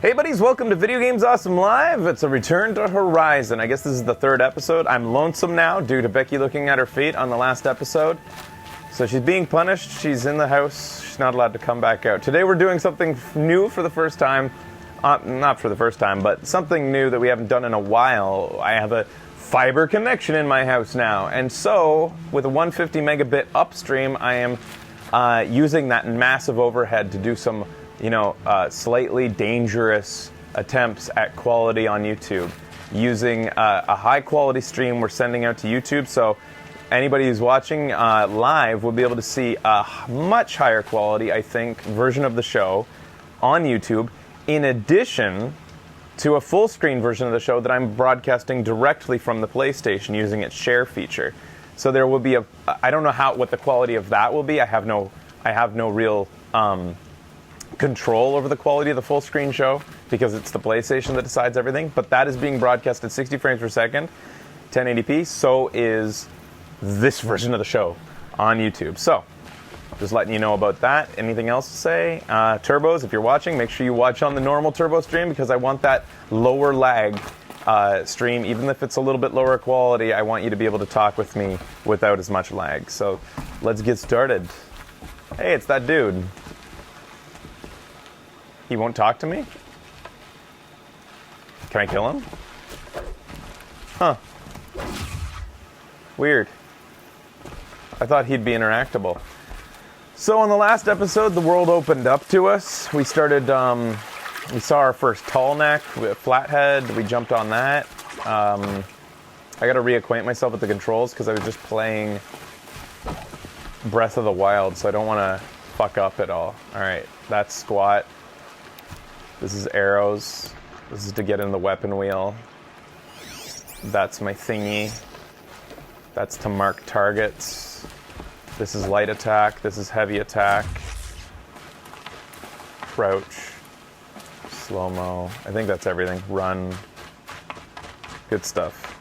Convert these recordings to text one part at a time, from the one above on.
Hey buddies, welcome to Video Games Awesome Live. It's a return to Horizon. I guess this is the third episode. I'm lonesome now due to Becky looking at her feet on the last episode. So she's being punished. She's in the house. She's not allowed to come back out. Today we're doing something new for the first time. Not for the first time, but something new that we haven't done in a while. I have a fiber connection in my house now. And so, with a 150 megabit upstream, I am using that massive overhead to do some slightly dangerous attempts at quality on YouTube. Using a high quality stream we're sending out to YouTube, so anybody who's watching live will be able to see a much higher quality, I think, version of the show on YouTube, in addition to a full screen version of the show that I'm broadcasting directly from the PlayStation using its share feature. So there will be I don't know what the quality of that will be. I have no real control over the quality of the full screen show because it's the PlayStation that decides everything, but that is being broadcast at 60 frames per second, 1080p. So is this version of the show on YouTube. So just letting you know about that. Anything else to say? Turbos, if you're watching, make sure you watch on the normal turbo stream because I want that lower lag stream. Even if it's a little bit lower quality, I want you to be able to talk with me without as much lag. So let's get started. Hey, it's that dude. He won't talk to me? Can I kill him? Huh. Weird. I thought he'd be interactable. So on the last episode, the world opened up to us. We started, we saw our first tall neck, flathead. We jumped on that. I gotta reacquaint myself with the controls because I was just playing Breath of the Wild, so I don't want to fuck up at all. Alright, that's squat. This is arrows. This is to get in the weapon wheel. That's my thingy. That's to mark targets. This is light attack. This is heavy attack. Crouch. Slow-mo. I think that's everything. Run. Good stuff.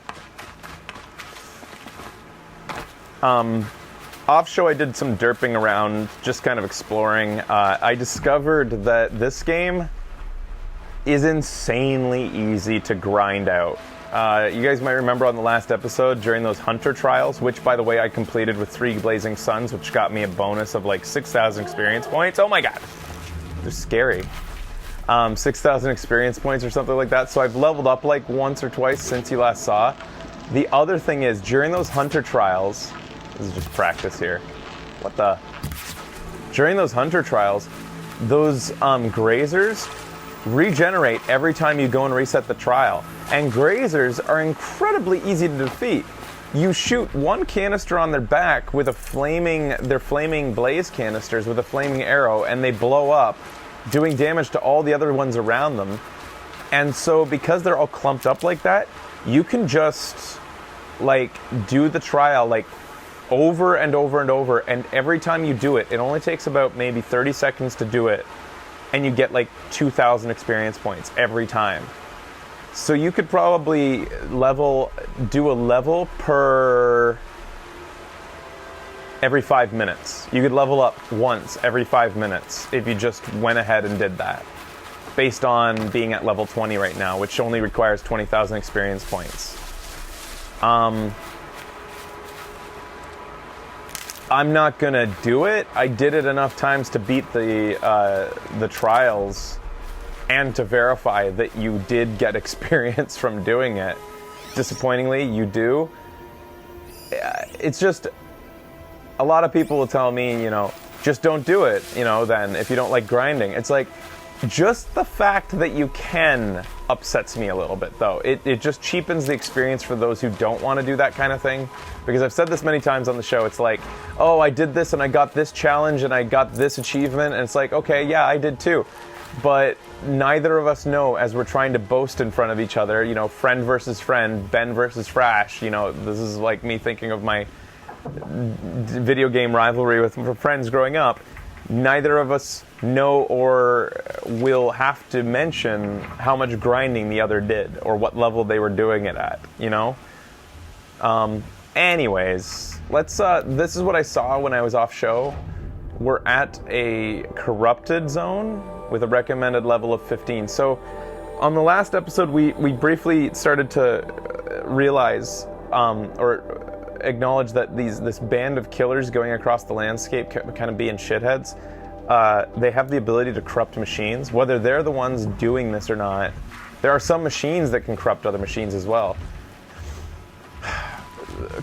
Off show I did some derping around, just kind of exploring. I discovered that this game is insanely easy to grind out. You guys might remember on the last episode during those hunter trials, which by the way I completed with 3 Blazing Suns, which got me a bonus of like 6,000 experience points. Oh my god, they're scary. 6,000 experience points or something like that. So I've leveled up like once or twice since you last saw. The other thing is, during those hunter trials, this is just practice here. During those hunter trials, those grazers regenerate every time you go and reset the trial. And grazers are incredibly easy to defeat. You shoot one canister on their back with their flaming blaze canisters with a flaming arrow, and they blow up, doing damage to all the other ones around them. And so because they're all clumped up like that, you can just do the trial over and over and over, and every time you do it, it only takes about maybe 30 seconds to do it, and you get 2,000 experience points every time. So you could probably do a level per every 5 minutes. You could level up once every 5 minutes if you just went ahead and did that, based on being at level 20 right now, which only requires 20,000 experience points. I'm not gonna do it. I did it enough times to beat the trials and to verify that you did get experience from doing it. Disappointingly, you do. It's just, a lot of people will tell me, just don't do it, then, if you don't like grinding. It's like, just the fact that you can upsets me a little bit, though. It just cheapens the experience for those who don't want to do that kind of thing. Because I've said this many times on the show, it's like, oh, I did this and I got this challenge and I got this achievement, and it's like, okay, yeah, I did too. But neither of us know, as we're trying to boast in front of each other, friend versus friend, Ben versus Frash, this is like me thinking of my video game rivalry with friends growing up. Neither of us know or will have to mention how much grinding the other did or what level they were doing it at, Anyways, this is what I saw when I was off show. We're at a corrupted zone. with a recommended level of 15. So on the last episode, we briefly started to realize or acknowledge that this band of killers going across the landscape kind of being shitheads. They have the ability to corrupt machines, whether they're the ones doing this or not. There are some machines that can corrupt other machines as well.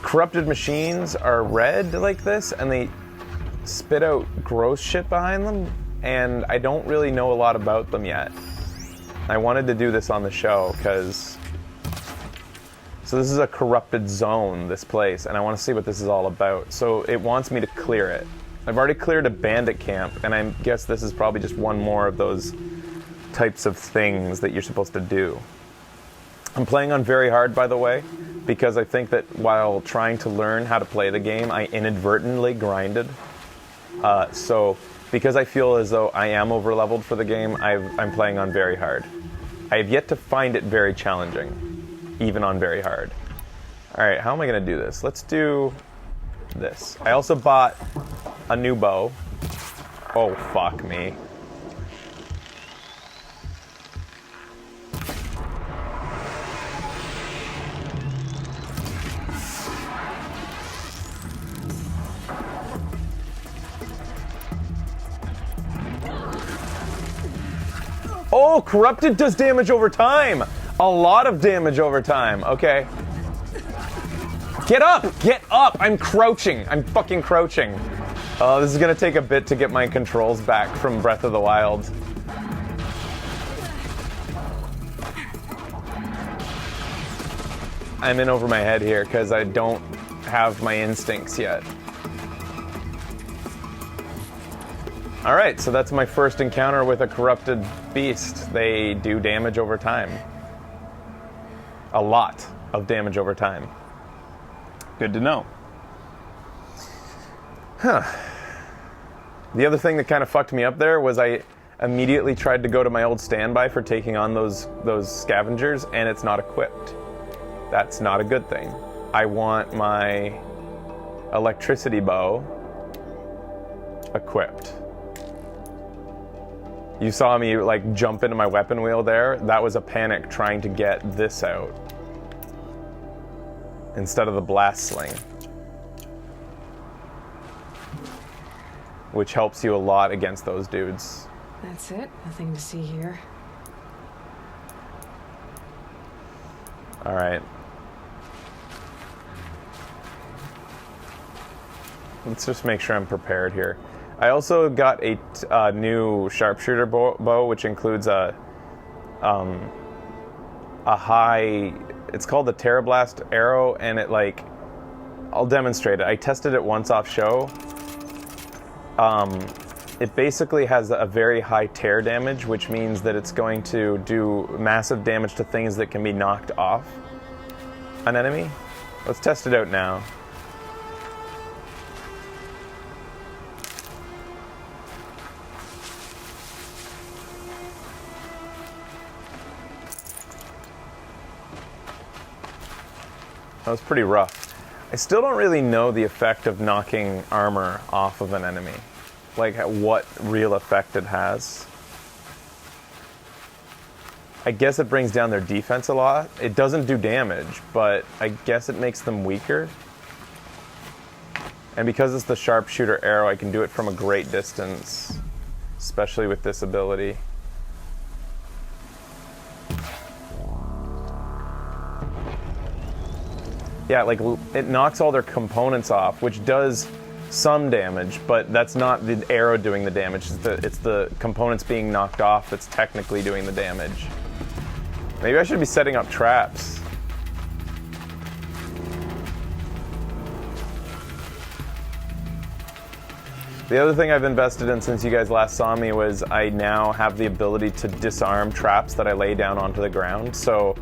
Corrupted machines are red like this, and they spit out gross shit behind them, and I don't really know a lot about them yet. I wanted to do this on the show because... So this is a corrupted zone, this place, and I want to see what this is all about. So it wants me to clear it. I've already cleared a bandit camp, and I guess this is probably just one more of those types of things that you're supposed to do. I'm playing on very hard, by the way, because I think that while trying to learn how to play the game, I inadvertently grinded. So because I feel as though I am over-leveled for the game, I'm playing on very hard. I have yet to find it very challenging, even on very hard. Alright, how am I going to do this? Let's do this. I also bought a new bow. Oh, fuck me. Oh, corrupted does damage over time. A lot of damage over time. Okay. Get up! Get up! I'm crouching. I'm fucking crouching. Oh, this is gonna take a bit to get my controls back from Breath of the Wild. I'm in over my head here because I don't have my instincts yet. Alright, so that's my first encounter with a corrupted beast. They do damage over time. A lot of damage over time. Good to know. Huh. The other thing that kind of fucked me up there was I immediately tried to go to my old standby for taking on those scavengers, and it's not equipped. That's not a good thing. I want my electricity bow equipped. You saw me like jump into my weapon wheel there. That was a panic trying to get this out instead of the blast sling, which helps you a lot against those dudes. That's it. Nothing to see here. All right. Let's just make sure I'm prepared here. I also got a new sharpshooter bow, which includes a high. It's called the Terrablast arrow, and it I'll demonstrate it. I tested it once off show. It basically has a very high tear damage, which means that it's going to do massive damage to things that can be knocked off an enemy. Let's test it out now. That was pretty rough. I still don't really know the effect of knocking armor off of an enemy. Like what real effect it has. I guess it brings down their defense a lot. It doesn't do damage, but I guess it makes them weaker. And because it's the sharpshooter arrow, I can do it from a great distance, especially with this ability. Yeah, it knocks all their components off, which does some damage, but that's not the arrow doing the damage. It's the components being knocked off that's technically doing the damage. Maybe I should be setting up traps. The other thing I've invested in since you guys last saw me was I now have the ability to disarm traps that I lay down onto the ground, so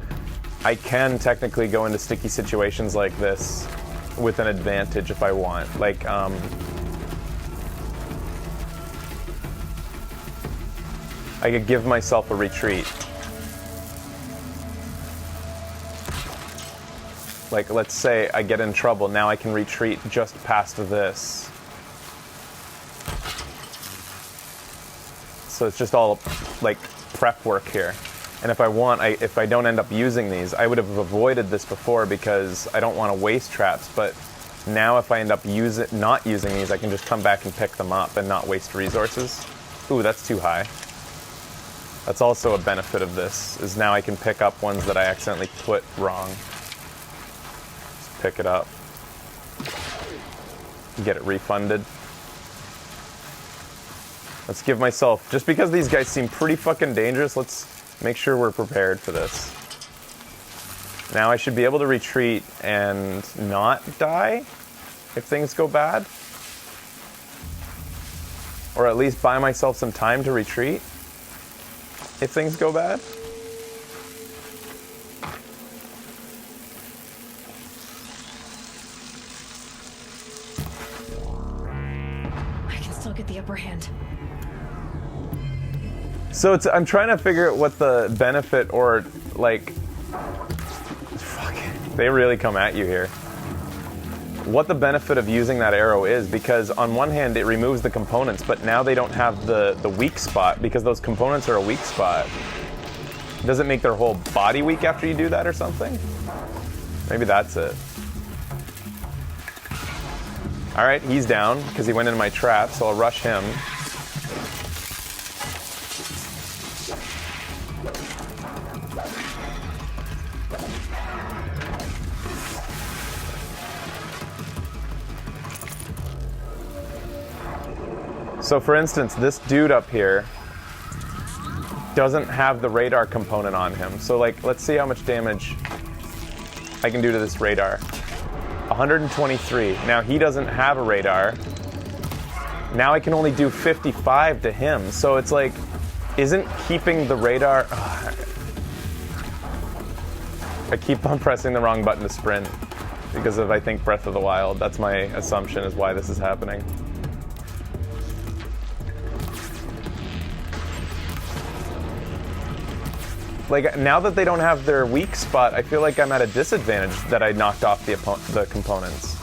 I can technically go into sticky situations like this with an advantage if I want. I could give myself a retreat. Let's say I get in trouble, now I can retreat just past this. so it's just all like prep work here. And if I don't end up using these, I would have avoided this before because I don't want to waste traps. But now if I end up not using these, I can just come back and pick them up and not waste resources. Ooh, that's too high. That's also a benefit of this, is now I can pick up ones that I accidentally put wrong. Just pick it up. Get it refunded. Let's give myself, just because these guys seem pretty fucking dangerous, let's make sure we're prepared for this. Now I should be able to retreat and not die if things go bad. Or at least buy myself some time to retreat if things go bad. I can still get the upper hand. So I'm trying to figure out what the benefit or like, fuck, they really come at you here. What the benefit of using that arrow is, because on one hand it removes the components, but now they don't have the weak spot because those components are a weak spot. Does it make their whole body weak after you do that or something? Maybe that's it. All right, he's down because he went into my trap, so I'll rush him. So for instance, this dude up here doesn't have the radar component on him. So like, let's see how much damage I can do to this radar. 123. Now he doesn't have a radar. Now I can only do 55 to him. So it's like, isn't keeping the radar... I keep on pressing the wrong button to sprint because of, I think, Breath of the Wild. That's my assumption is why this is happening. Like, now that they don't have their weak spot, I feel like I'm at a disadvantage that I knocked off the components.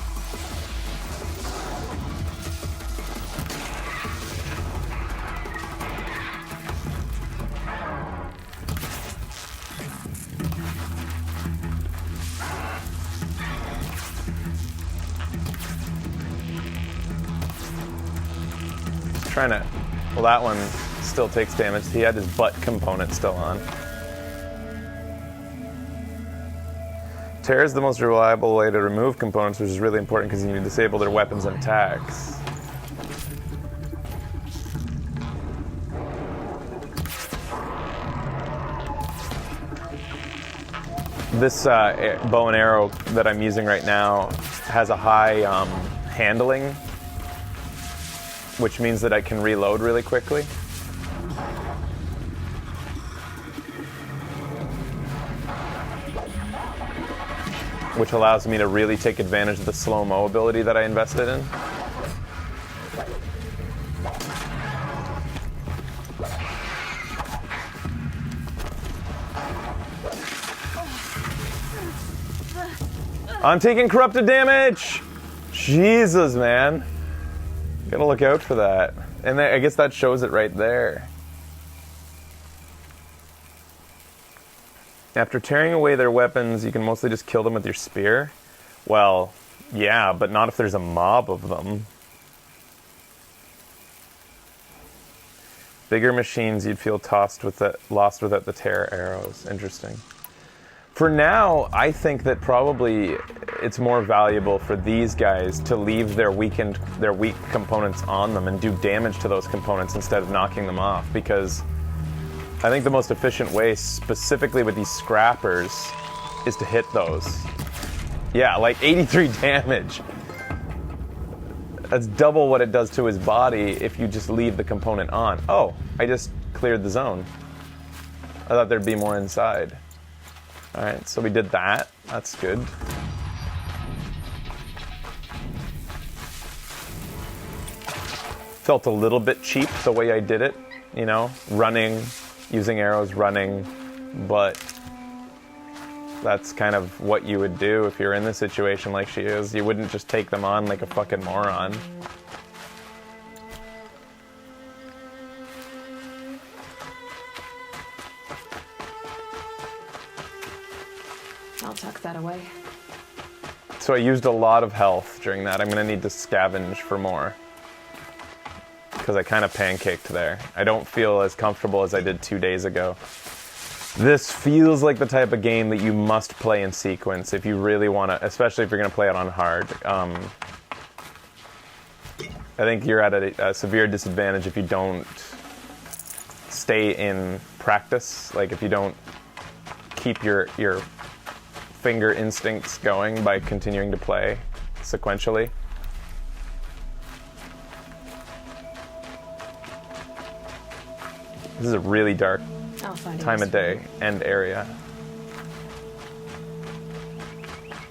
Trying to... Well, that one still takes damage. He had his butt component still on. Tear is the most reliable way to remove components, which is really important because you need to disable their weapons and attacks. This bow and arrow that I'm using right now has a high handling, which means that I can reload really quickly. Which allows me to really take advantage of the slow-mo ability that I invested in. I'm taking corrupted damage! Jesus, man. Gotta look out for that. And I guess that shows it right there. After tearing away their weapons, you can mostly just kill them with your spear. Well, yeah, but not if there's a mob of them. Bigger machines, you'd feel lost without the tear arrows. Interesting. For now, I think that probably it's more valuable for these guys to leave their weak components on them and do damage to those components instead of knocking them off, because I think the most efficient way, specifically with these scrappers, is to hit those. Yeah, like 83 damage. That's double what it does to his body if you just leave the component on. Oh, I just cleared the zone. I thought there'd be more inside. All right, so we did that. That's good. Felt a little bit cheap the way I did it, you know, running, using arrows, running, but that's kind of what you would do if you're in this situation like she is. You wouldn't just take them on like a fucking moron. I'll tuck that away. So I used a lot of health during that. I'm gonna need to scavenge for more. Because I kind of pancaked there. I don't feel as comfortable as I did 2 days ago. This feels like the type of game that you must play in sequence if you really want to, especially if you're going to play it on hard. I think you're at a severe disadvantage if you don't stay in practice. Like if you don't keep your finger instincts going by continuing to play sequentially. This is a really dark time of day and area.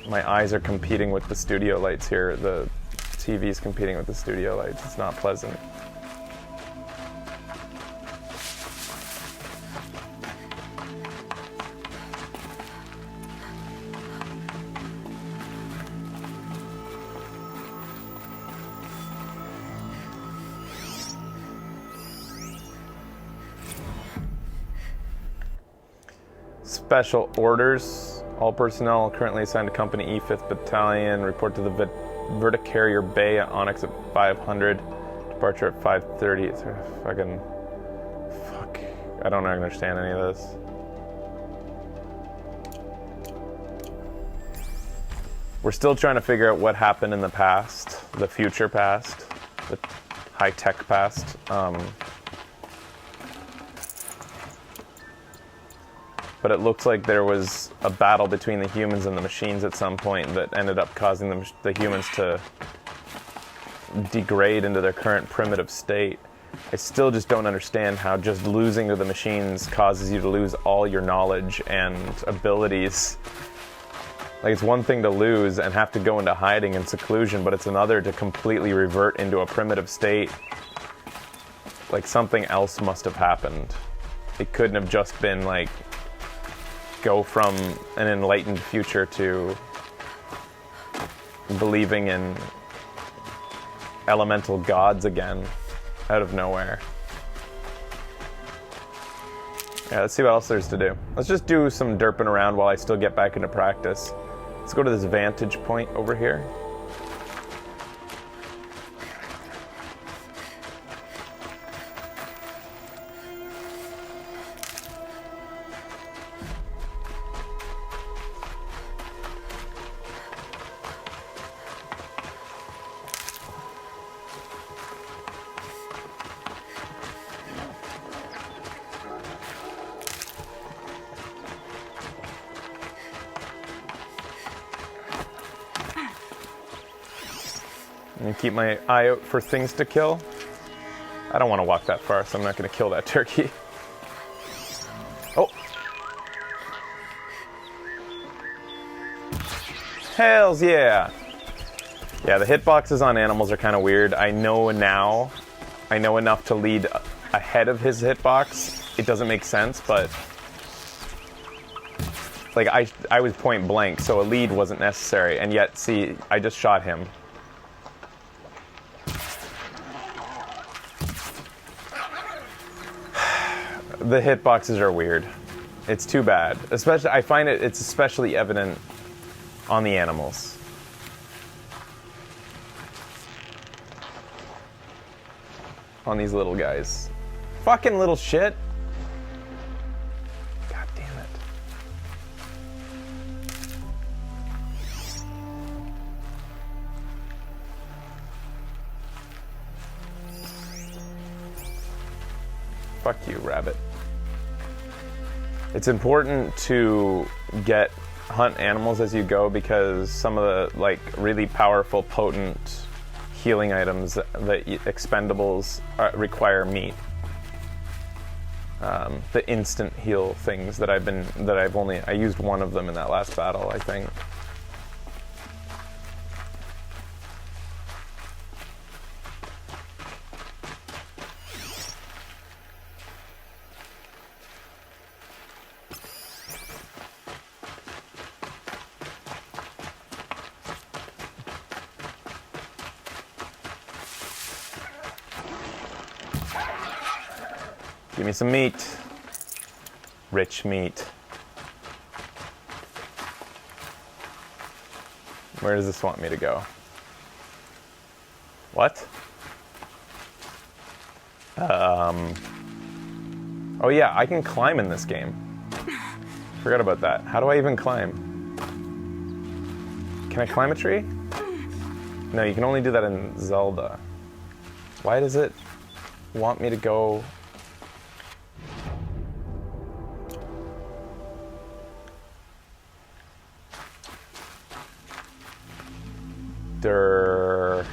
My eyes are competing with the studio lights here. The TV's competing with the studio lights. It's not pleasant. Special orders. All personnel currently assigned to Company E, 5th Battalion. Report to the Verticarrier Bay at Onyx at 500. Departure at 5:30. It's fucking... Fuck. I don't understand any of this. We're still trying to figure out what happened in the past. The future past. The high-tech past. But it looks like there was a battle between the humans and the machines at some point that ended up causing the humans to degrade into their current primitive state. I still just don't understand how just losing to the machines causes you to lose all your knowledge and abilities. Like, it's one thing to lose and have to go into hiding and seclusion, but it's another to completely revert into a primitive state. Like, something else must have happened. It couldn't have just been, like, go from an enlightened future to believing in elemental gods again out of nowhere. Yeah, let's see what else there's to do. Let's just do some derping around while I still get back into practice. Let's go to this vantage point over here. And keep my eye out for things to kill. I don't want to walk that far, so I'm not going to kill that turkey. Oh! Hells yeah! Yeah, the hitboxes on animals are kind of weird. I know now. I know enough to lead ahead of his hitbox. It doesn't make sense, but... Like, I was point blank, so a lead wasn't necessary. And yet, see, I just shot him. The hitboxes are weird. It's too bad. Especially, I find it's especially evident on the animals. On these little guys. Fucking little shit. God damn it. Fuck you, rabbit. It's important to hunt animals as you go because some of the like really powerful, potent healing items that expendables require meat. The instant heal things that I used one of them in that last battle, I think. Give me some meat. Rich meat. Where does this want me to go? What? Oh yeah, I can climb in this game. Forgot about that. How do I even climb? Can I climb a tree? No, you can only do that in Zelda. Why does it want me to go? Durr.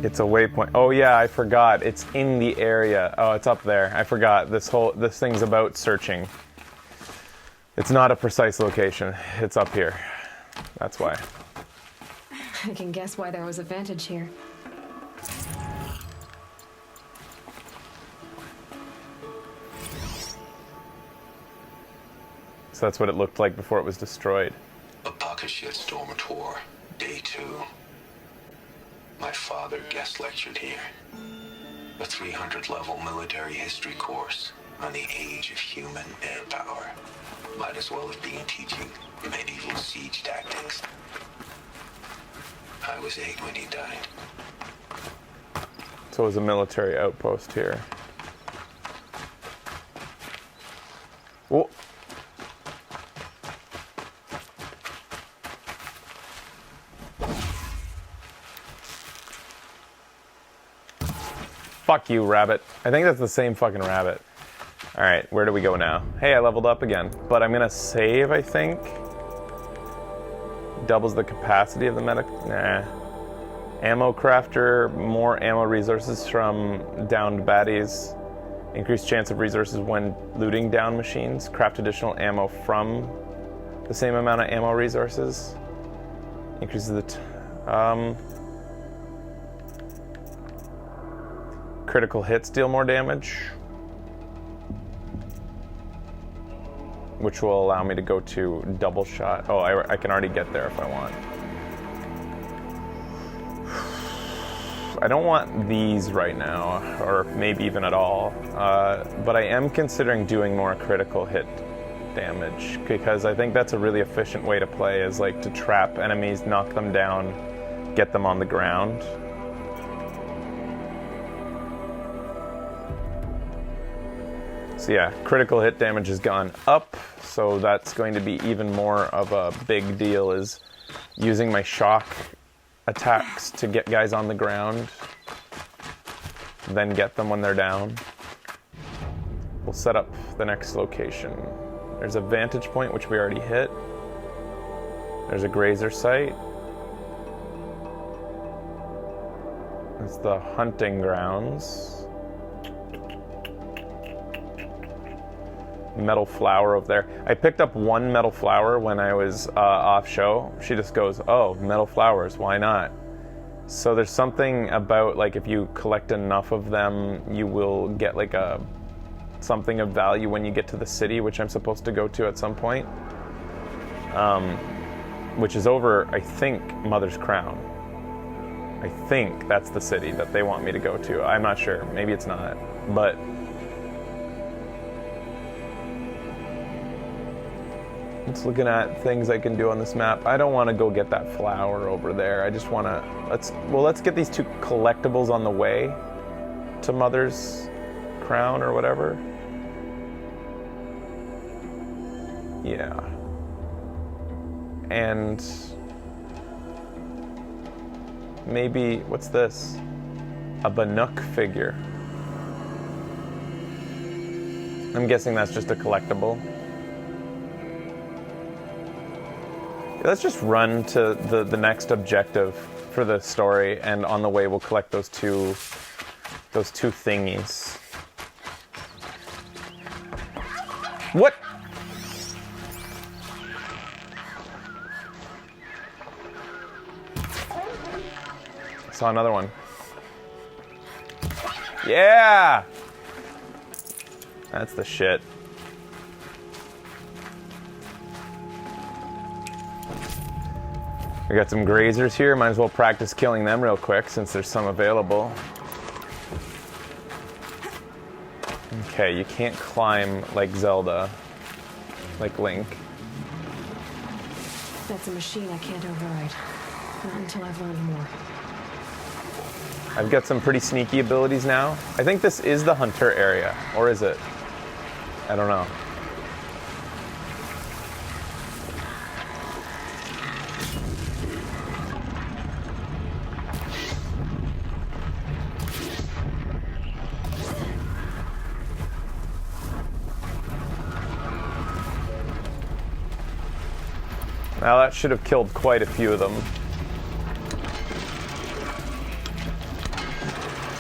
It's a waypoint. Oh yeah, I forgot. It's in the area. Oh, it's up there. I forgot. This thing's about searching. It's not a precise location. It's up here. That's why. I can guess why there was a vantage here. So that's what it looked like before it was destroyed. Apakashit Stormator, Day 2. My father guest lectured here. A 300-level military history course on the age of human air power. Might as well have been teaching medieval siege tactics. I was 8 when he died. So it was a military outpost here. Whoa. Fuck you, rabbit. I think that's the same fucking rabbit. Alright, where do we go now? Hey, I leveled up again. But I'm gonna save, I think. Doubles the capacity of the medic. Nah. Ammo crafter, more ammo resources from downed baddies. Increased chance of resources when looting down machines. Craft additional ammo from the same amount of ammo resources. Increases the critical hits deal more damage, which will allow me to go to double shot. Oh, I can already get there if I want. I don't want these right now, or maybe even at all, but I am considering doing more critical hit damage, because I think that's a really efficient way to play, is like to trap enemies, knock them down, get them on the ground. So yeah, critical hit damage has gone up, so that's going to be even more of a big deal, is using my shock attacks to get guys on the ground, then get them when they're down. We'll set up the next location. There's a vantage point, which we already hit. There's a grazer site. That's the hunting grounds. Metal flower over there. I picked up one metal flower when I was off show. She just goes, oh, metal flowers, why not? So there's something about, like, if you collect enough of them, you will get like something of value when you get to the city, which I'm supposed to go to at some point, which is over, I think, Mother's Crown. I think that's the city that they want me to go to. I'm not sure, maybe it's not, but just looking at things I can do on this map. I don't want to go get that flower over there. I just want to, let's get these two collectibles on the way to Mother's Crown or whatever. Yeah. And maybe, what's this? A Banuk figure. I'm guessing that's just a collectible. Let's just run to the next objective for the story, and on the way we'll collect those two thingies. What? saw another one. Yeah! That's the shit. We got some grazers here. Might as well practice killing them real quick since there's some available. Okay, you can't climb like Zelda. Like Link. That's a machine I can't override. Not until I've learned more. I've got some pretty sneaky abilities now. I think this is the hunter area. Or is it? I don't know. Now that should have killed quite a few of them.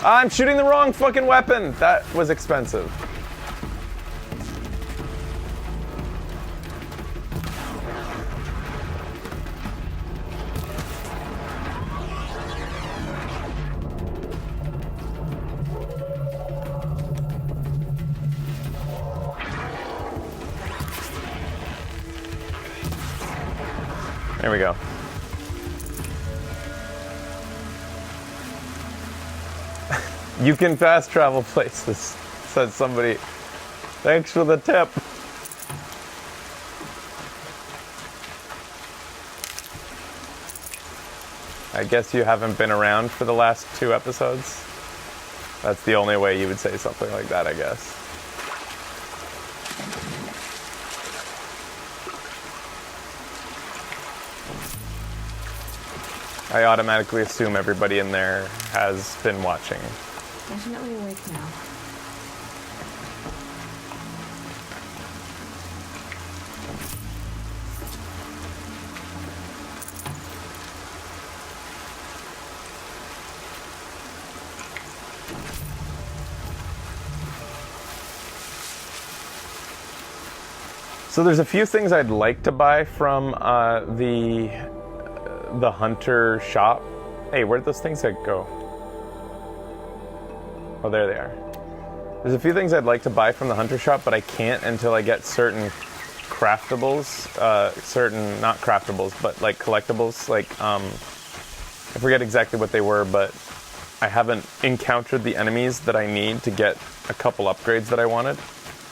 I'm shooting the wrong fucking weapon! That was expensive. There we go. You can fast travel places, said somebody. Thanks for the tip. I guess you haven't been around for the last 2 episodes. That's the only way you would say something like that, I guess. I automatically assume everybody in there has been watching. Definitely awake now. So there's a few things I'd like to buy from the hunter shop. Hey, where'd those things go? Oh, there they are. There's a few things I'd like to buy from the hunter shop, but I can't until I get certain craftables, not craftables, but like collectibles. Like, I forget exactly what they were, but I haven't encountered the enemies that I need to get a couple upgrades that I wanted.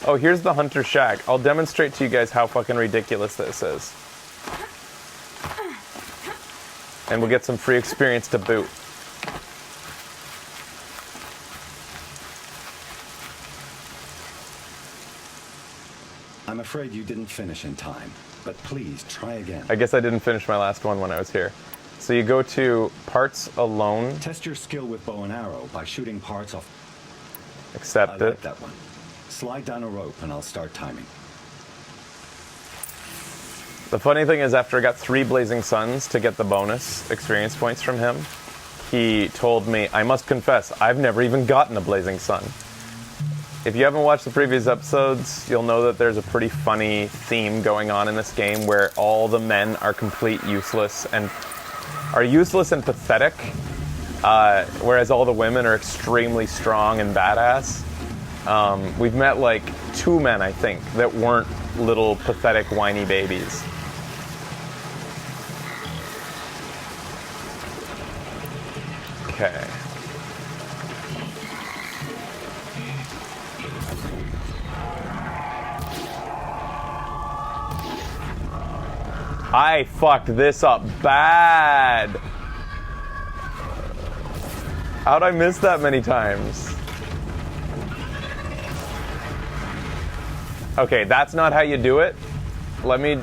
Oh, here's the hunter shack. I'll demonstrate to you guys how fucking ridiculous this is. And we'll get some free experience to boot. I'm afraid you didn't finish in time, but please try again. I guess I didn't finish my last one when I was here. So you go to parts alone. Test your skill with bow and arrow by shooting parts off. Accept I it. like that one. Slide down a rope and I'll start timing. The funny thing is, after I got 3 Blazing Suns to get the bonus experience points from him, he told me, I must confess, I've never even gotten a Blazing Sun. If you haven't watched the previous episodes, you'll know that there's a pretty funny theme going on in this game where all the men are useless and pathetic, whereas all the women are extremely strong and badass. We've met like 2 men, I think, that weren't little pathetic whiny babies. Okay. I fucked this up bad. How'd I miss that many times? Okay, that's not how you do it. Let me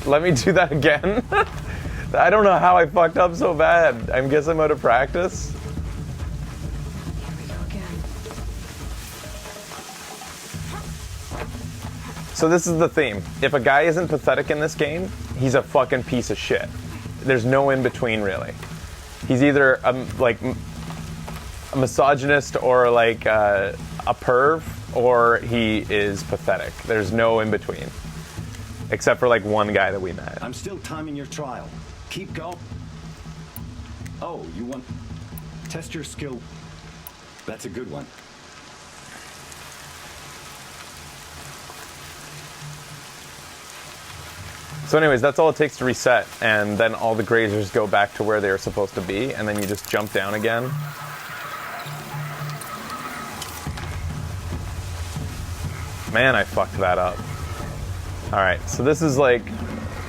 do that again. I don't know how I fucked up so bad. I guess I'm out of practice. Here we go again. So this is the theme. If a guy isn't pathetic in this game, he's a fucking piece of shit. There's no in between, really. He's either like a misogynist or like a perv, or he is pathetic. There's no in between, except for like one guy that we met. I'm still timing your trial. Keep going. Oh, you want... Test your skill. That's a good one. So anyways, that's all it takes to reset, and then all the grazers go back to where they were supposed to be, and then you just jump down again. Man, I fucked that up. Alright, so this is like...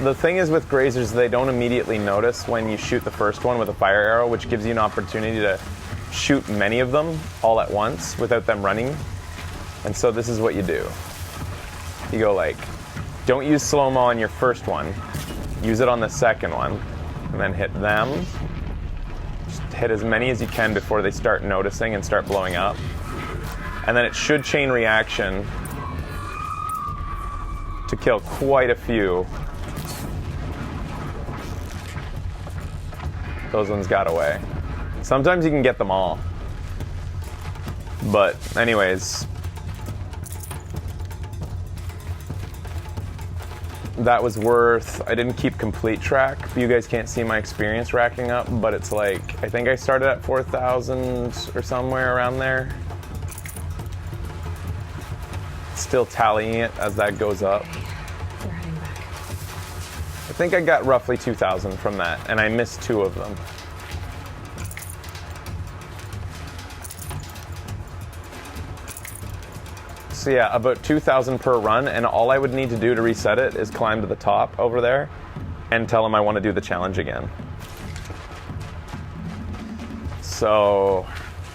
The thing is with grazers, they don't immediately notice when you shoot the first one with a fire arrow, which gives you an opportunity to shoot many of them all at once without them running. And so this is what you do. You go like... Don't use slow-mo on your first one. Use it on the second one. And then hit them. Just hit as many as you can before they start noticing and start blowing up. And then it should chain reaction to kill quite a few. Those ones got away. Sometimes you can get them all. But anyways... That was worth, I didn't keep complete track. You guys can't see my experience racking up, but it's like, I think I started at 4,000 or somewhere around there. Still tallying it as that goes up. We're heading back. I think I got roughly 2,000 from that, and I missed 2 of them. So yeah, about 2,000 per run, and all I would need to do to reset it is climb to the top over there and tell them I want to do the challenge again. So,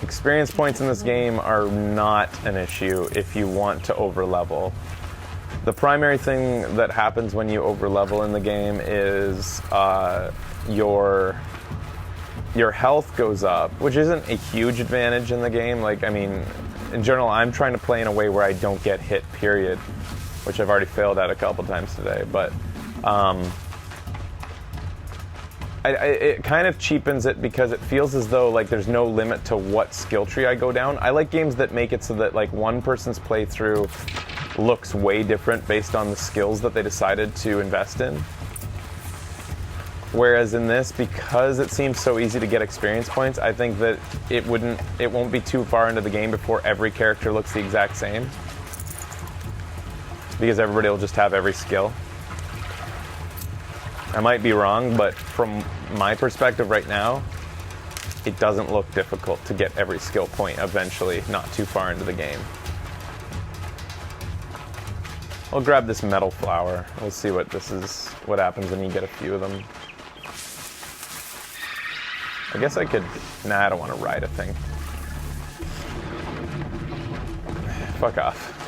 experience points in this game are not an issue if you want to overlevel. The primary thing that happens when you overlevel in the game is your health goes up, which isn't a huge advantage in the game. Like, I mean, in general, I'm trying to play in a way where I don't get hit, period, which I've already failed at a couple times today. But it kind of cheapens it because it feels as though like there's no limit to what skill tree I go down. I like games that make it so that like one person's playthrough looks way different based on the skills that they decided to invest in. Whereas in this, because it seems so easy to get experience points, I think that it won't be too far into the game before every character looks the exact same. Because everybody will just have every skill. I might be wrong, but from my perspective right now, it doesn't look difficult to get every skill point eventually, not too far into the game. I'll grab this metal flower. We'll see what happens when you get a few of them. I guess I could... Nah, I don't want to ride a thing. Fuck off.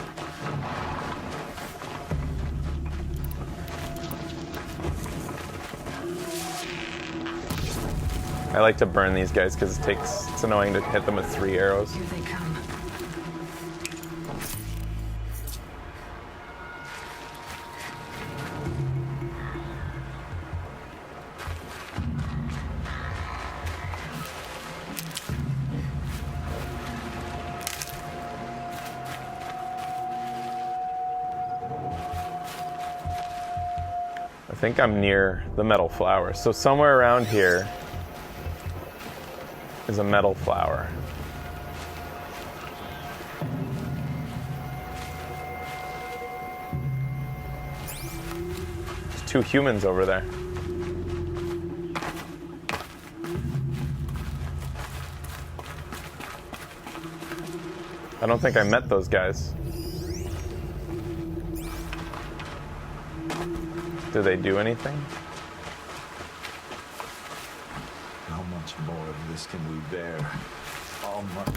I like to burn these guys because it's annoying to hit them with 3 arrows. Here they come. I think I'm near the metal flower. So somewhere around here is a metal flower. There's 2 humans over there. I don't think I met those guys. Do they do anything? How much more of this can we bear? How much?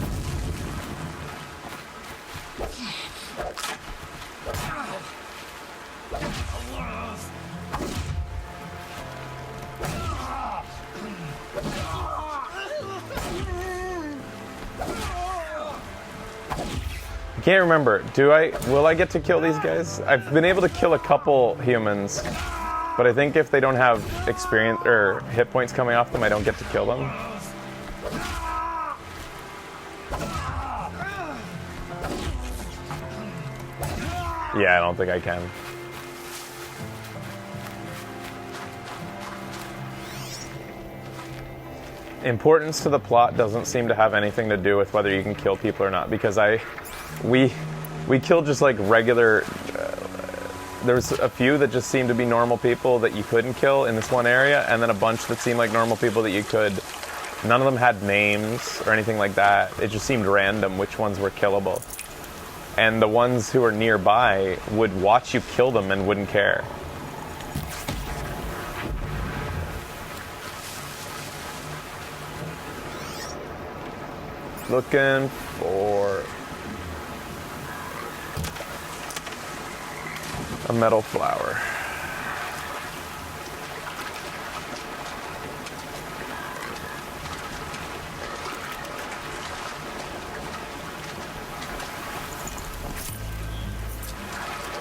I can't remember. Will I get to kill these guys? I've been able to kill a couple humans, but I think if they don't have experience or hit points coming off them, I don't get to kill them. Yeah, I don't think I can. importance to the plot doesn't seem to have anything to do with whether you can kill people or not, because we killed just like regular. There's a few that just seemed to be normal people that you couldn't kill in this one area, and then a bunch that seemed like normal people that you could. None of them had names or anything like that. It just seemed random which ones were killable. And the ones who were nearby would watch you kill them and wouldn't care. Looking for a metal flower.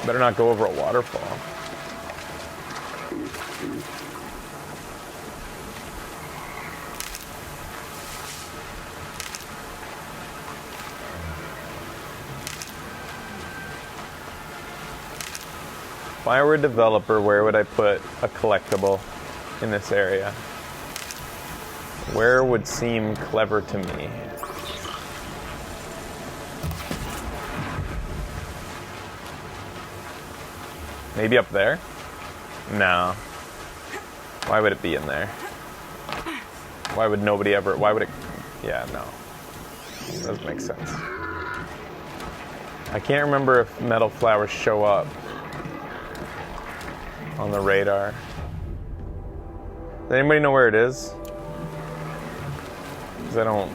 Better not go over a waterfall. If I were a developer, where would I put a collectible in this area? Where would seem clever to me? Maybe up there? No. Why would it be in there? Why would nobody ever... Why would it... Yeah, no. Doesn't make sense. I can't remember if metal flowers show up on the radar. Does anybody know where it is? Because I don't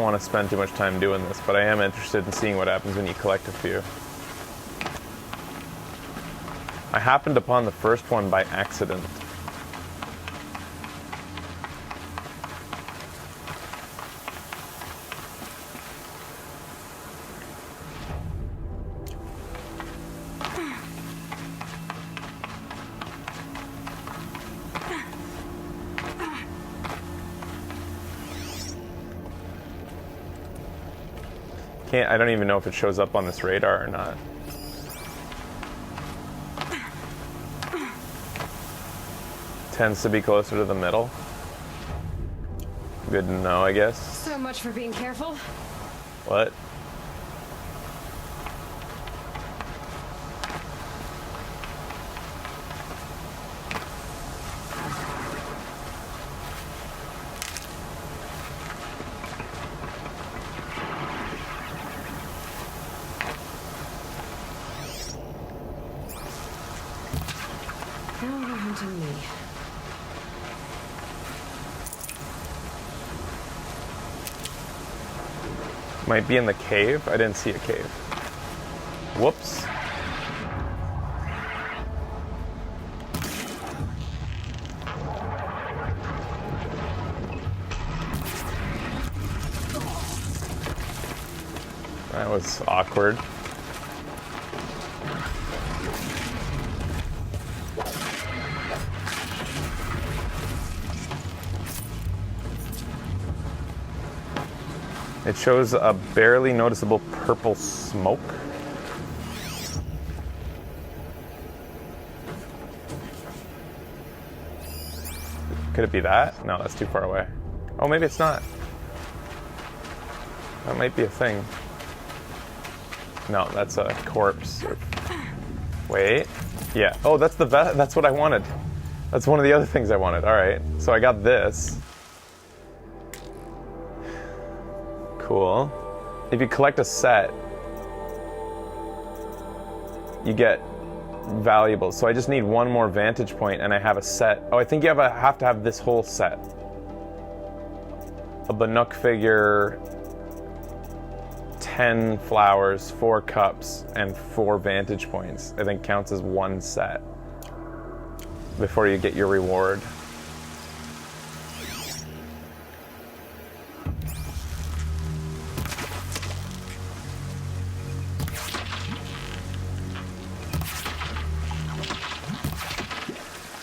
want to spend too much time doing this, but I am interested in seeing what happens when you collect a few. I happened upon the first one by accident. I don't even know if it shows up on this radar or not. Tends to be closer to the middle. Good to know, I guess. So much for being careful. What? Now they're hunting me. Might be in the cave. I didn't see a cave. Whoops. That was awkward. It shows a barely noticeable purple smoke. Could it be that? No, that's too far away. Oh, maybe it's not. That might be a thing. No, that's a corpse. Wait. Yeah. Oh, that's the best. That's what I wanted. That's one of the other things I wanted. All right. So I got this. Cool. If you collect a set, you get valuables. So I just need one more vantage point and I have a set. Oh, I think you have to have this whole set. A Banuk figure, 10 flowers, 4 cups, and 4 vantage points. I think counts as one set before you get your reward.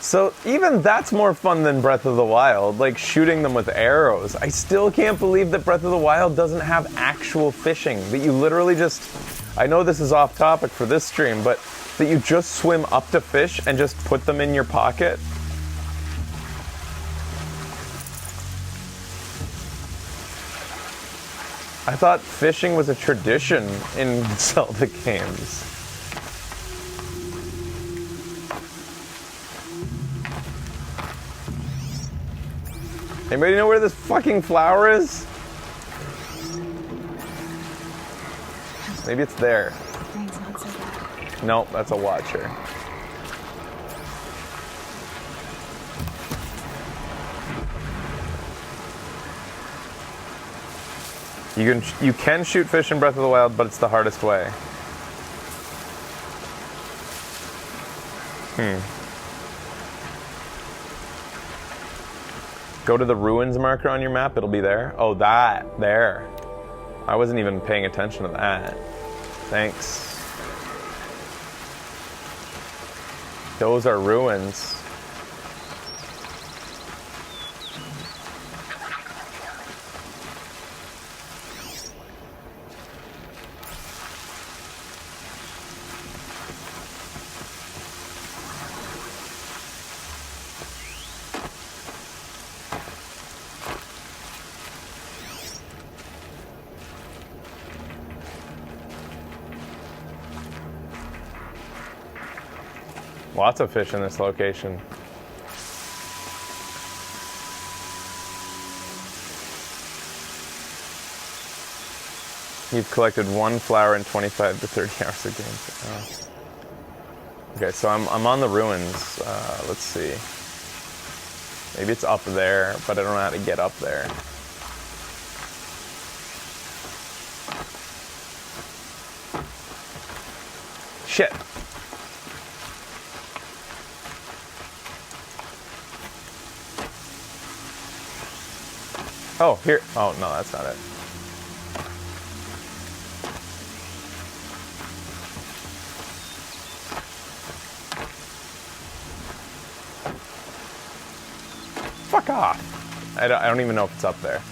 So even that's more fun than Breath of the Wild, like shooting them with arrows. I still can't believe that Breath of the Wild doesn't have actual fishing, that you literally just, I know this is off topic for this stream, but that you just swim up to fish and just put them in your pocket. I thought fishing was a tradition in Zelda games. Anybody know where this fucking flower is? Maybe it's there. Rain's not so bad. Nope, that's a watcher. You can shoot fish in Breath of the Wild, but it's the hardest way. Go to the ruins marker on your map, it'll be there. Oh, that, there. I wasn't even paying attention to that. Thanks. Those are ruins. Lots of fish in this location. You've collected one flower in 25 to 30 hours of gameplay. Oh. Okay, so I'm on the ruins. Let's see. Maybe it's up there, but I don't know how to get up there. Shit. Oh, here. Oh, no, that's not it. Fuck off. I don't even know if it's up there.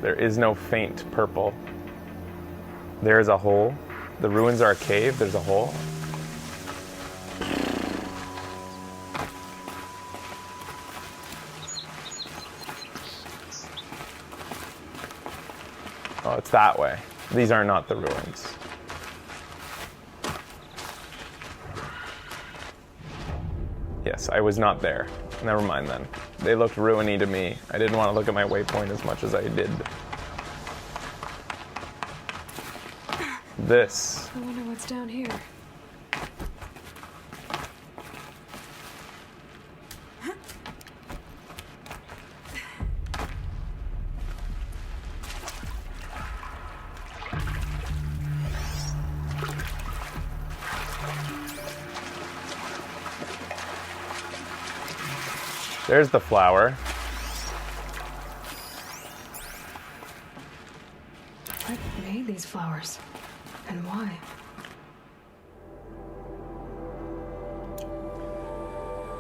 There is no faint purple. There's a hole. The ruins are a cave. There's a hole. Oh, it's that way. These are not the ruins. Yes, I was not there. Never mind then. They looked ruiny to me. I didn't want to look at my waypoint as much as I did. This. I wonder what's down here. There's the flower. What made these flowers? And why?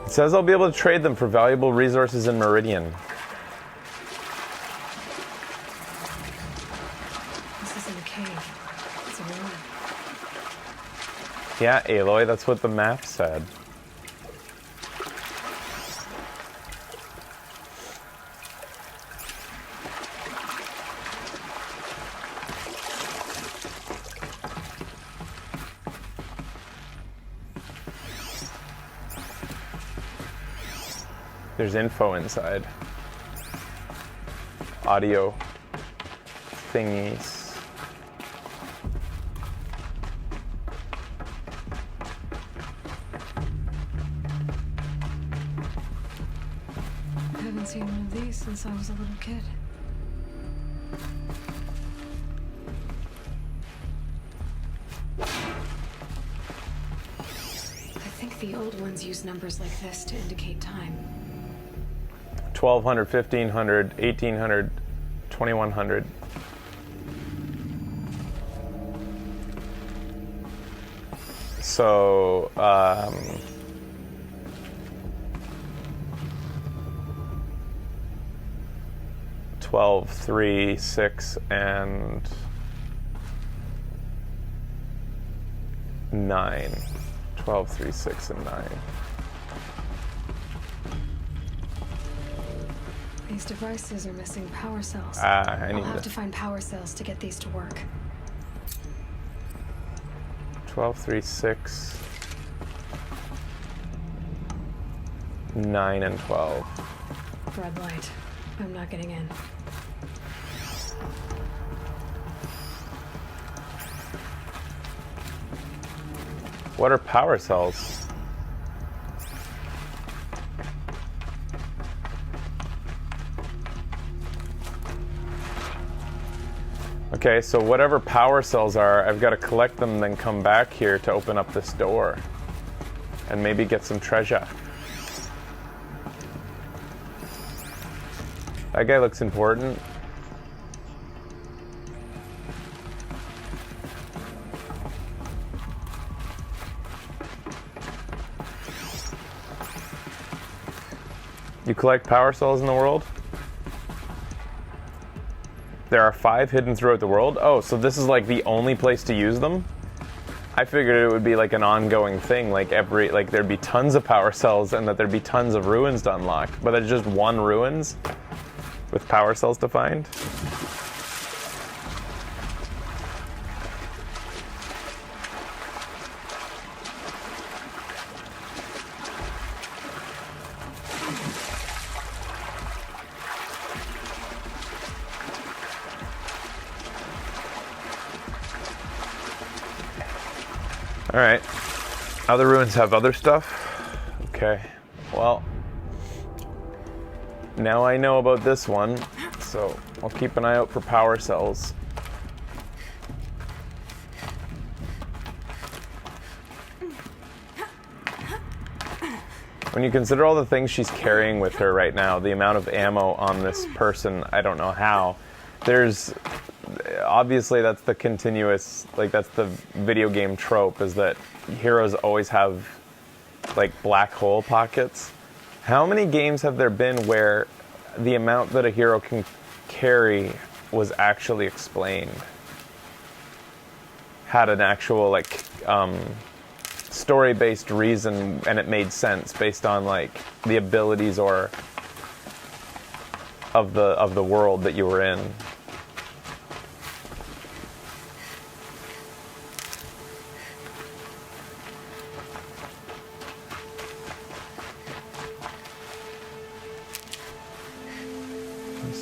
It says I'll be able to trade them for valuable resources in Meridian. This isn't a cave. It's a ruin. Yeah, Aloy, that's what the map said. There's info inside. Audio thingies. I haven't seen one of these since I was a little kid. I think the old ones use numbers like this to indicate time. 1200, 1500, 1800, 2100. So, 12, 3, 6, and 9. 12, 3, 6, and 9. The These devices are missing power cells. I I'll need have to to find power cells to get these to work. 12, 3, 6, 9, and 12. Red light. I'm not getting in. What are power cells? Okay, so whatever power cells are, I've got to collect them, then come back here to open up this door. And maybe get some treasure. That guy looks important. You collect power cells in the world? There are 5 hidden throughout the world? Oh, so this is like the only place to use them? I figured it would be like an ongoing thing, like there'd be tons of power cells and that there'd be tons of ruins to unlock. But there's just one ruins with power cells to find? All right. Other ruins have other stuff. Okay. Well, now I know about this one, so I'll keep an eye out for power cells. When you consider all the things she's carrying with her right now, the amount of ammo on this person, I don't know how. There's obviously that's the continuous, like that's the video game trope, is that heroes always have like black hole pockets. How many games have there been where the amount that a hero can carry was actually explained? Had an actual like story-based reason, and it made sense based on like the abilities or of the world that you were in.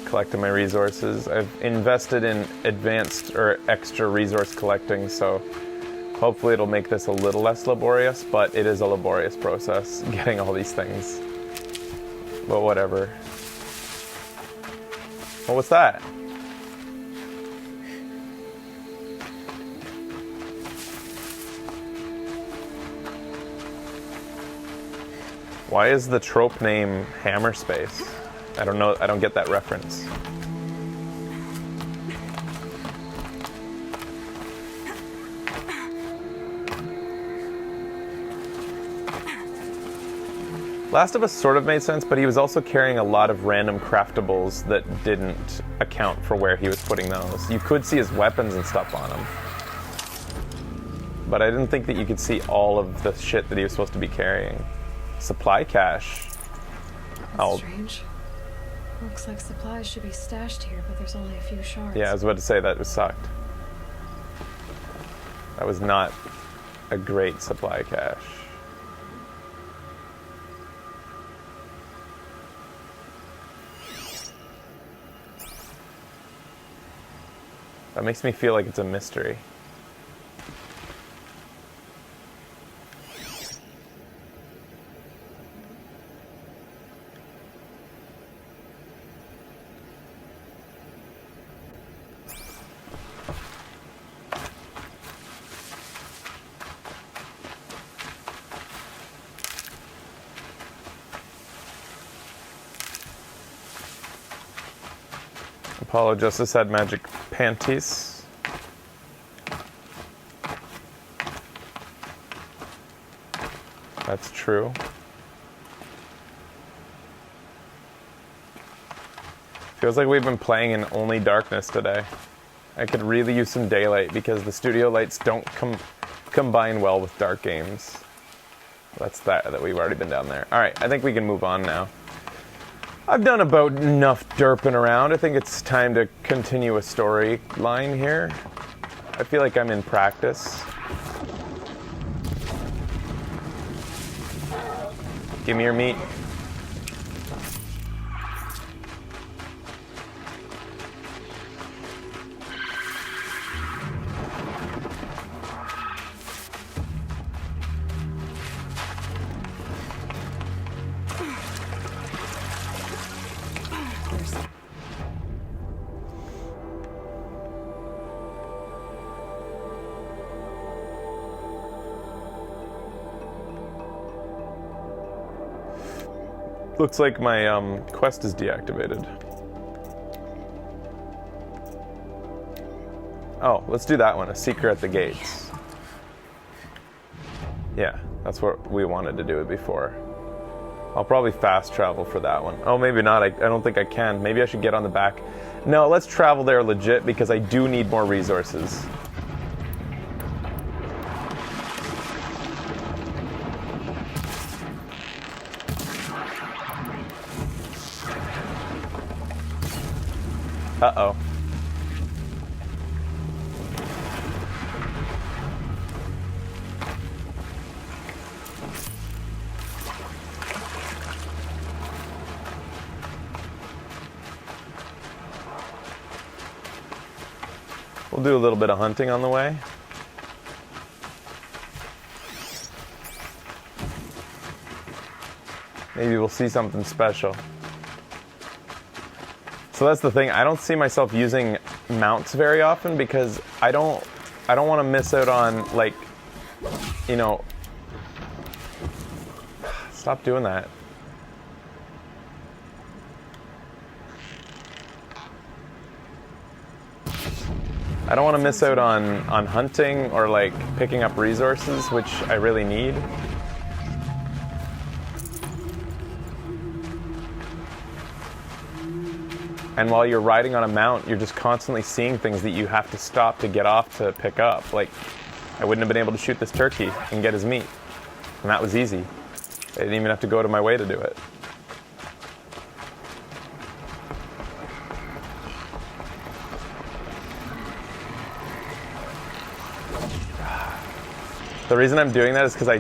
Collecting my resources. I've invested in advanced or extra resource collecting, so hopefully it'll make this a little less laborious, but it is a laborious process getting all these things. But whatever. What was that? Why is the trope name Hammerspace? I don't know, I don't get that reference. Last of Us sort of made sense, but he was also carrying a lot of random craftables that didn't account for where he was putting those. You could see his weapons and stuff on him, but I didn't think that you could see all of the shit that he was supposed to be carrying. Supply cache. That's strange. Looks like supplies should be stashed here, but there's only a few shards. Yeah, I was about to say that was sucked. That was not a great supply cache. That makes me feel like it's a mystery. Apollo Justice had magic panties. That's true. Feels like we've been playing in only darkness today. I could really use some daylight because the studio lights don't combine well with dark games. That's that we've already been down there. All right, I think we can move on now. I've done about enough derping around. I think it's time to continue a storyline here. I feel like I'm in practice. Give me your meat. Looks like my quest is deactivated. Oh, let's do that one, a seeker at the gates. Yeah, that's what we wanted to do it before. I'll probably fast travel for that one. Oh, maybe not. I don't think I can. Maybe I should get on the back. No, let's travel there legit because I do need more resources. Uh-oh. We'll do a little bit of hunting on the way. Maybe we'll see something special. So that's the thing. I don't see myself using mounts very often because I don't want to miss out on, like, you know, stop doing that. I don't want to miss out on hunting or like picking up resources, which I really need. And while you're riding on a mount, you're just constantly seeing things that you have to stop to get off to pick up. Like, I wouldn't have been able to shoot this turkey and get his meat. And that was easy. I didn't even have to go to my way to do it. The reason I'm doing that is because I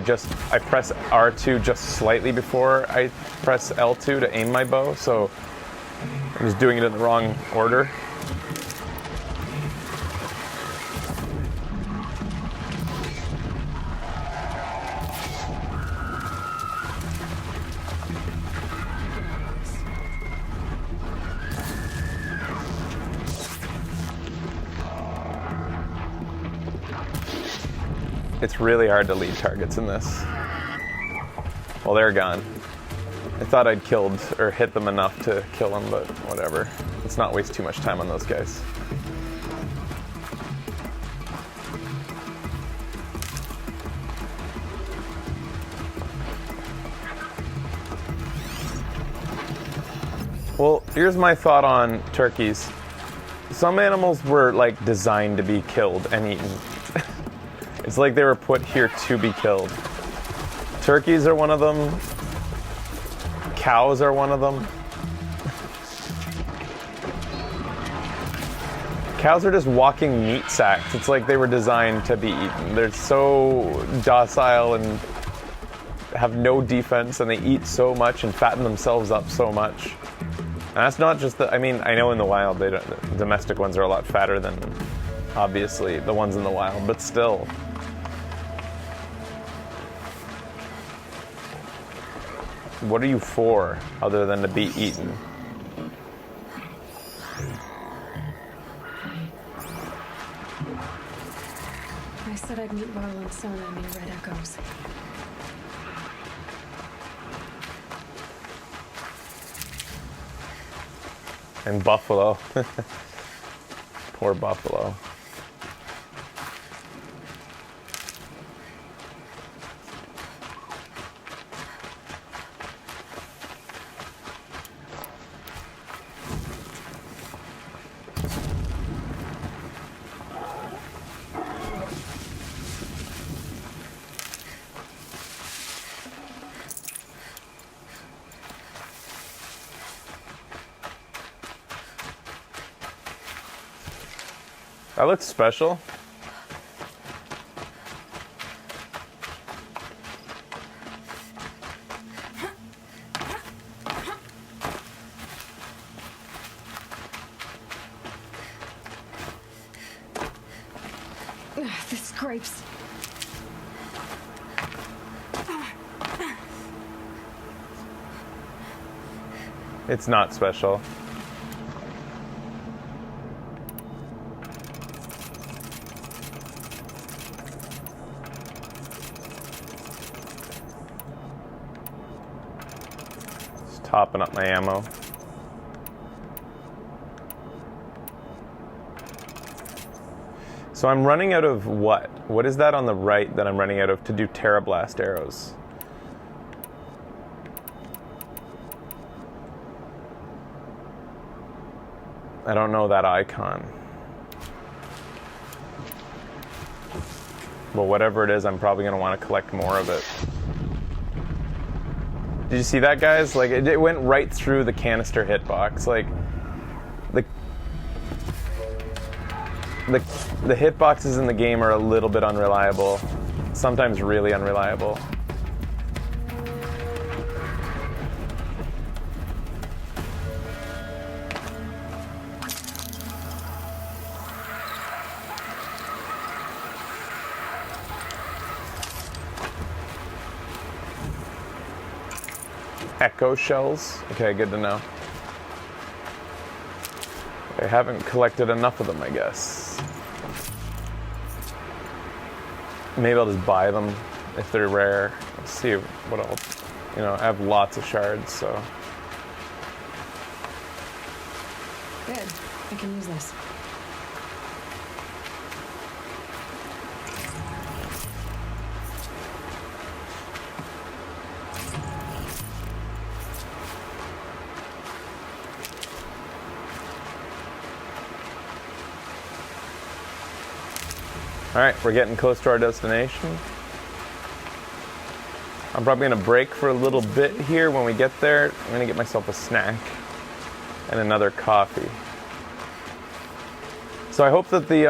press R2 just slightly before I press L2 to aim my bow, so I'm just doing it in the wrong order. It's really hard to lead targets in this. Well, they're gone. I thought I'd killed or hit them enough to kill them, but whatever. Let's not waste too much time on those guys. Well, here's my thought on turkeys. Some animals were like designed to be killed and eaten. It's like they were put here to be killed. Turkeys are one of them. Cows are one of them. Cows are just walking meat sacks. It's like they were designed to be eaten. They're so docile and have no defense, and they eat so much and fatten themselves up so much. And that's not just the, I mean, I know in the wild, the domestic ones are a lot fatter than, obviously, the ones in the wild, but still. What are you for, other than to be eaten? I said I'd meet Varl and Sona near Red Echoes. And Buffalo. Poor Buffalo. That looks special. Ugh, this scrapes. It's not special. Just topping up my ammo. So I'm running out of what? What is that on the right that I'm running out of to do Terrablast arrows? I don't know that icon. Well, whatever it is, I'm probably going to want to collect more of it. Did you see that, guys? Like, it went right through the canister hitbox. Like, the hitboxes in the game are a little bit unreliable. Sometimes really unreliable. Echo shells. Okay, good to know. I haven't collected enough of them, I guess. Maybe I'll just buy them if they're rare. Let's see what else. You know, I have lots of shards, so. Good. I can use this. All right, we're getting close to our destination. I'm probably gonna break for a little bit here when we get there. I'm gonna get myself a snack and another coffee. So I hope that the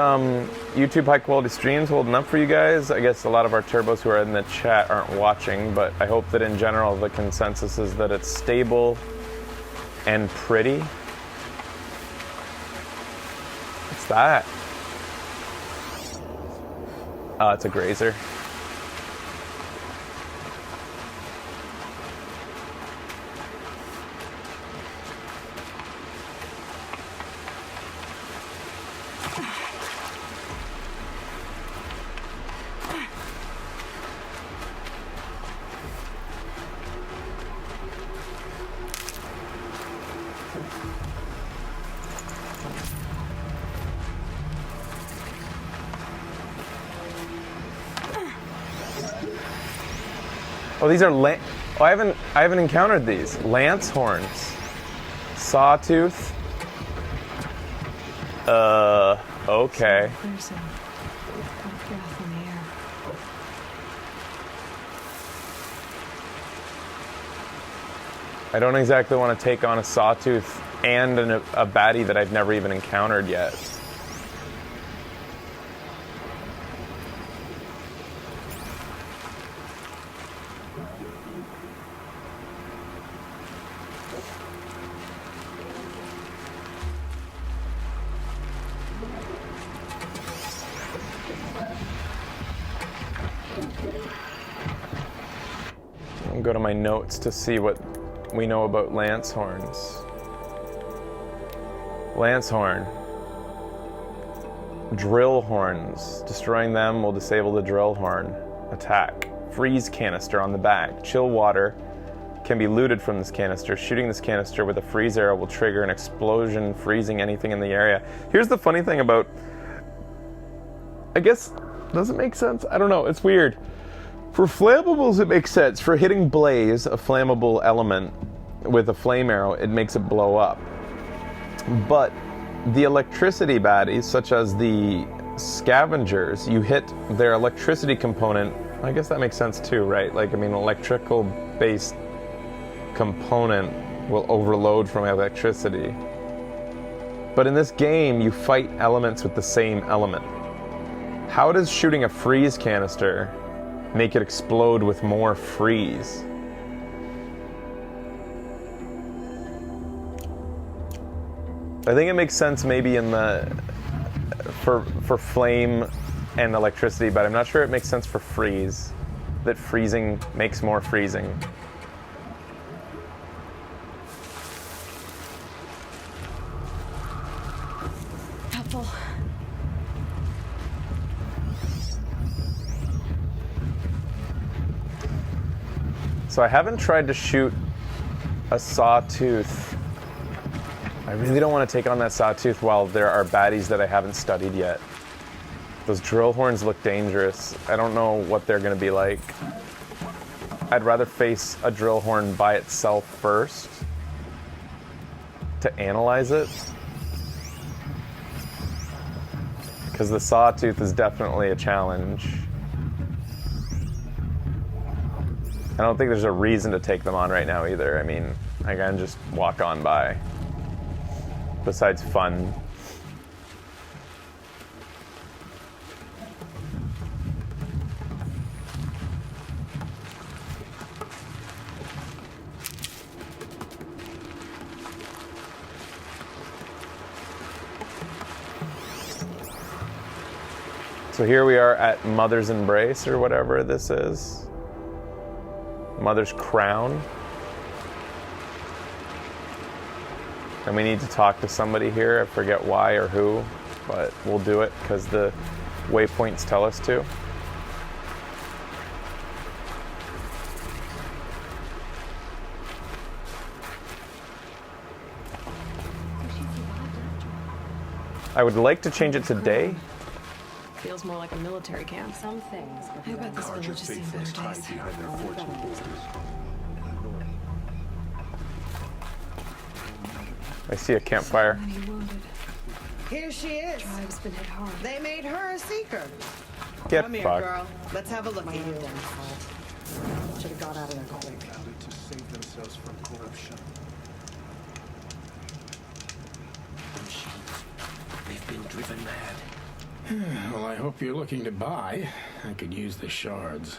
YouTube high quality stream's holding up for you guys. I guess a lot of our turbos who are in the chat aren't watching, but I hope that in general the consensus is that it's stable and pretty. What's that? Oh, it's a grazer. Oh, these are oh, I haven't encountered these. Lance horns. Sawtooth. Okay. Clear some breath in the air. I don't exactly want to take on a sawtooth and a baddie that I've never even encountered yet. I'll go to my notes to see what we know about lance horns. Lance horn. Drill horns. Destroying them will disable the drill horn attack. Freeze canister on the back. Chill water can be looted from this canister. Shooting this canister with a freeze arrow will trigger an explosion, freezing anything in the area. Here's the funny thing about... I guess... Does it make sense? I don't know. It's weird. For flammables, it makes sense. For hitting blaze, a flammable element, with a flame arrow, it makes it blow up. But the electricity baddies, such as the scavengers, you hit their electricity component. I guess that makes sense too, right? Like, I mean, electrical-based component will overload from electricity. But in this game, you fight elements with the same element. How does shooting a freeze canister make it explode with more freeze? I think it makes sense maybe in the for flame and electricity, but I'm not sure it makes sense for freeze. That freezing makes more freezing. Helpful. So I haven't tried to shoot a sawtooth. I really don't want to take on that sawtooth while there are baddies that I haven't studied yet. Those drill horns look dangerous. I don't know what they're going to be like. I'd rather face a drill horn by itself first to analyze it. Because the sawtooth is definitely a challenge. I don't think there's a reason to take them on right now either. I mean, I can just walk on by. Besides fun. So here we are at Mother's Embrace, or whatever this is. Mother's Crown. And we need to talk to somebody here. I forget why or who, but we'll do it because the waypoints tell us to. I would like to change it to day. Feels more like a military camp. Some things. I bet this village has seen better days. behind their fortune borders. I see a campfire. Many wounded. Here she is. Tribe's been hit hard. They made her a seeker. Get Come here, fucked. girl. Let's have a look at you. Should have got out of there quick. To save themselves from corruption. They've been driven mad. Well, I hope you're looking to buy. I could use the shards.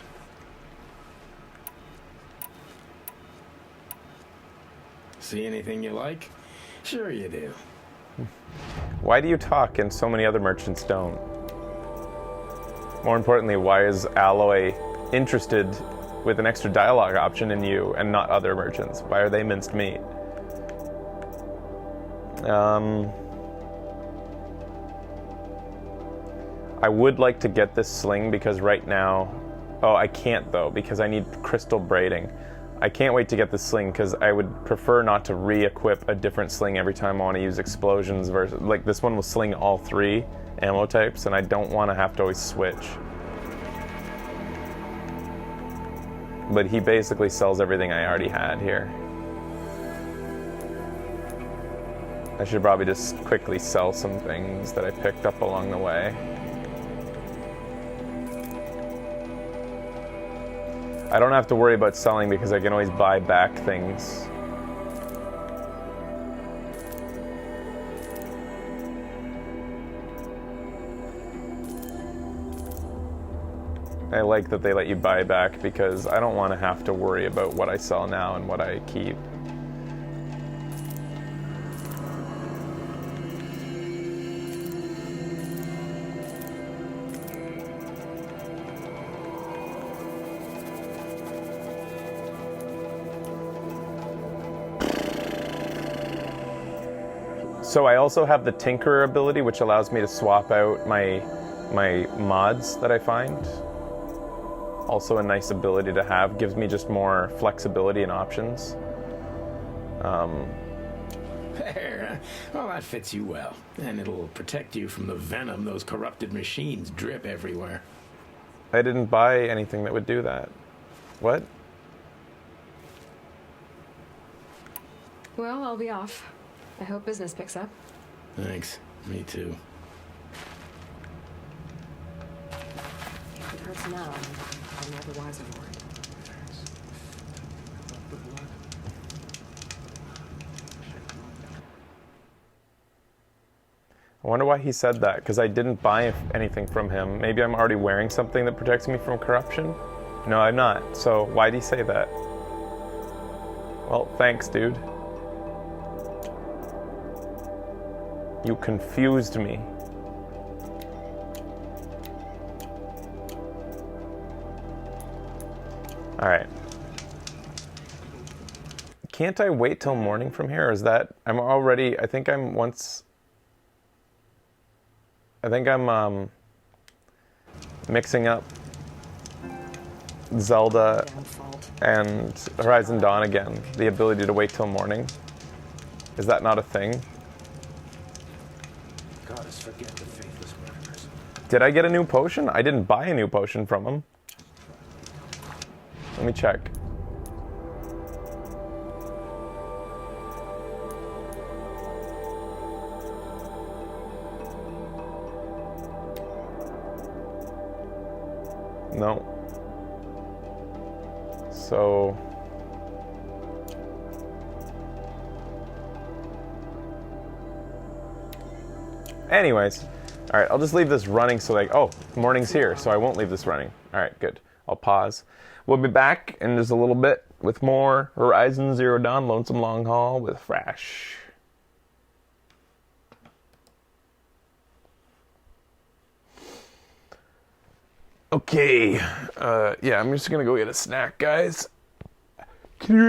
See anything you like? Sure you do. Why do you talk and so many other merchants don't? More importantly, why is Alloy interested with an extra dialogue option in you and not other merchants? Why are they minced meat? I would like to get this sling because right now... Oh, I can't though because I need crystal braiding. I can't wait to get the sling because I would prefer not to re-equip a different sling every time I want to use explosions versus... Like this one will sling all 3 ammo types and I don't want to have to always switch. But he basically sells everything I already had here. I should probably just quickly sell some things that I picked up along the way. I don't have to worry about selling because I can always buy back things. I like that they let you buy back because I don't want to have to worry about what I sell now and what I keep. So I also have the Tinkerer ability, which allows me to swap out my mods that I find. Also a nice ability to have, gives me just more flexibility and options. There. Well, that fits you well. And it'll protect you from the venom those corrupted machines drip everywhere. I didn't buy anything that would do that. What? Well, I'll be off. I hope business picks up. Thanks. Me too. If it hurts now, I'm not the wiser for it. I wonder why he said that, because I didn't buy anything from him. Maybe I'm already wearing something that protects me from corruption? No, I'm not. So why'd he say that? Well, thanks, dude. You confused me. Alright. Can't I wait till morning from here? Or is that... I'm already... I think I'm mixing up Zelda and Horizon Dawn again. The ability to wait till morning. Is that not a thing? Goddess, forget the faithless murderers. Did I get a new potion? I didn't buy a new potion from him. Let me check. No. So... Anyways. Alright, I'll just leave this running so like... Oh, morning's here, so I won't leave this running. Alright, good. I'll pause. We'll be back in just a little bit with more Horizon Zero Dawn Lonesome Long Haul with Frash. Okay, yeah, I'm just gonna go get a snack, guys. Can you